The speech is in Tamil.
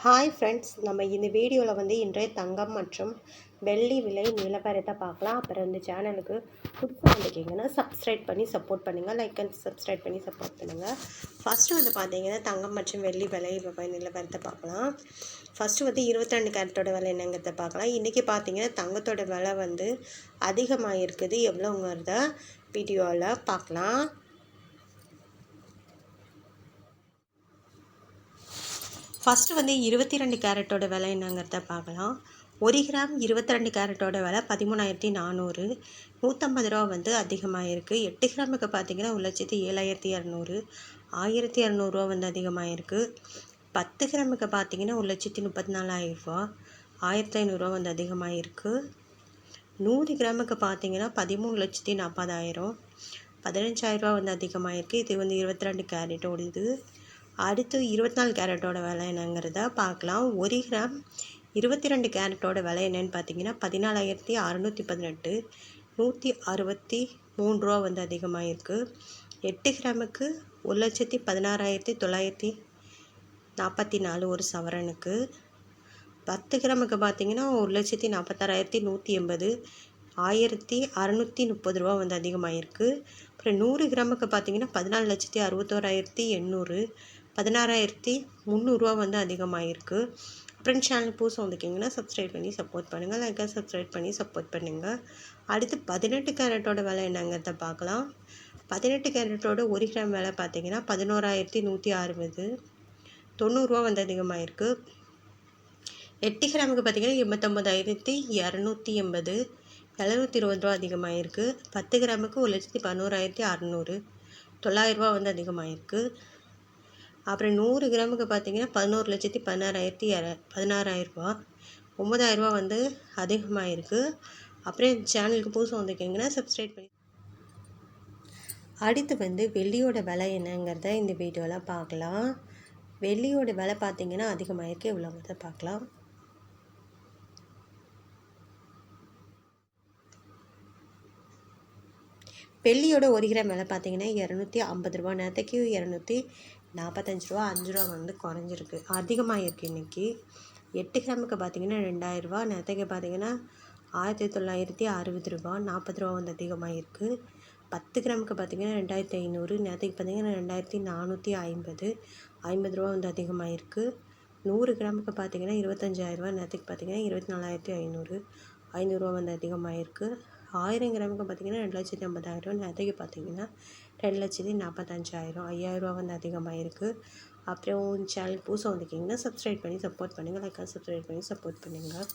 ஹாய் ஃப்ரெண்ட்ஸ், நம்ம இந்த வீடியோவில் வந்து இன்றைய தங்கம் மற்றும் வெள்ளி விலை நிலவரத்தை பார்க்கலாம். அப்புறம் இந்த சேனலுக்கு புதுசாக வந்துக்கிங்கன்னா சப்ஸ்கிரைப் பண்ணி சப்போர்ட் பண்ணுங்கள். லைக் அண்ட் சப்ஸ்கிரைப் பண்ணி சப்போர்ட் பண்ணுங்கள். ஃபஸ்ட்டு வந்து பார்த்தீங்கன்னா தங்கம் மற்றும் வெள்ளி விலை நிலவரத்தை பார்க்கலாம். ஃபஸ்ட்டு வந்து 22 கேரட்டோட விலை என்னங்கிறத பார்க்கலாம். இன்றைக்கி பார்த்தீங்கன்னா தங்கத்தோட விலை வந்து அதிகமாக இருக்குது. எவ்வளோங்கிறத வீடியோவில் பார்க்கலாம். ஃபஸ்ட்டு வந்து 22 கேரட்டோட விலை என்னங்கிறத பார்க்கலாம். 1 கிராம் 22 கேரட்டோட விலை 13,400. 150 ரூபா வந்து அதிகமாக இருக்குது. 8 கிராமுக்கு பார்த்தீங்கன்னா 1,07,200. 1,200 ரூபா வந்து அதிகமாக இருக்குது. 10 கிராமுக்கு பார்த்தீங்கன்னா 1,34,000 ரூபா. 1,500 ரூபா வந்து அதிகமாக இருக்குது. 100 கிராமுக்கு பார்த்தீங்கன்னா 13,40,000. 15,000 ரூபா வந்து அதிகமாக இருக்குது. இது வந்து 22 கேரட்டோட இது. அடுத்து 24 கேரட்டோட விலை என்னங்கிறத பார்க்கலாம். 1 கிராம் 22 கேரட்டோட விலை என்னென்னு பார்த்தீங்கன்னா 14,618. 163 ரூபா வந்து அதிகமாக இருக்குது. 8 கிராமுக்கு 1,16,944 ஒரு சவரனுக்கு. 10 கிராமுக்கு பார்த்தீங்கன்னா 1,46,180. 1,630 ரூபா வந்து அதிகமாக இருக்குது. அப்புறம் 100 கிராமுக்கு பார்த்தீங்கன்னா 14,61,800. 16,300 ரூபா வந்து அதிகமாக இருக்குது. அப்புறம் சேனல் புதுசாக வந்துக்கிங்கன்னா சப்ஸ்கிரைப் பண்ணி சப்போர்ட் பண்ணுங்கள். லைக்காக சப்ஸ்கிரைப் பண்ணி சப்போர்ட் பண்ணுங்கள். அடுத்து 18 கேரட்டோட விலை என்னங்கிறத பார்க்கலாம். 18 கேரட்டோட 1 கிராம் விலை பார்த்தீங்கன்னா 11,160. 90 ரூபா வந்து அதிகமாக இருக்குது. 8 கிராமுக்கு பார்த்தீங்கன்னா 89,280. 720 ரூபா அதிகமாக இருக்குது. 10 கிராமுக்கு 1,11,600. 900 ரூபா வந்து அதிகமாக இருக்குது. அப்புறம் 100 கிராமுக்கு பார்த்தீங்கன்னா 11,16,000 ரூபா. 9,000 ரூபா வந்து அதிகமாக இருக்குது. அப்புறம் சேனலுக்கு புதுசாக வந்துருக்கீங்கன்னா சப்ஸ்கிரைப் பண்ணி. அடுத்து வந்து வெள்ளியோட விலை என்னங்கிறத இந்த வீடியோவில் பார்க்கலாம். வெள்ளியோட விலை பார்த்தீங்கன்னா அதிகமாக இருக்குது. இவ்வளோங்கிறத பார்க்கலாம். வெள்ளியோட 1 கிராம் விலை பார்த்தீங்கன்னா 250 ரூபா. நேற்றுக்கு 245 ரூபா. 5 ரூபா வந்து குறைஞ்சிருக்கு, அதிகமாக இருக்குது இன்றைக்கி. 8 கிராமுக்கு பார்த்தீங்கன்னா 2,000 ரூபா. நேற்றுக்கு பார்த்தீங்கன்னா 1,960 ரூபா. 40 ரூபா வந்து அதிகமாக இருக்குது. 10 கிராமுக்கு பார்த்தீங்கன்னா 2,500. நேற்றுக்கு பார்த்தீங்கன்னா 2,450. 50 ரூபா வந்து அதிகமாக இருக்குது. 100 கிராமுக்கு பார்த்தீங்கன்னா 25,000 ரூபா. நேற்றுக்கு பார்த்தீங்கன்னா 24,500. 500 ரூபா வந்து அதிகமாக இருக்குது. 1000 கிராமுக்கு பார்த்தீங்கன்னா 2,50,000. நேற்றுக்கு பார்த்தீங்கன்னா 2,45,000. 5,000 ரூபா வந்து அதிகமாக இருக்குது. அப்புறம் சேனல் புதுசாக வந்துக்கிங்கன்னா சப்ஸ்கிரைப் பண்ணி சப்போர்ட் பண்ணுங்கள். லைக்காக சப்ஸ்கிரைப் பண்ணி சப்போர்ட் பண்ணுங்கள்.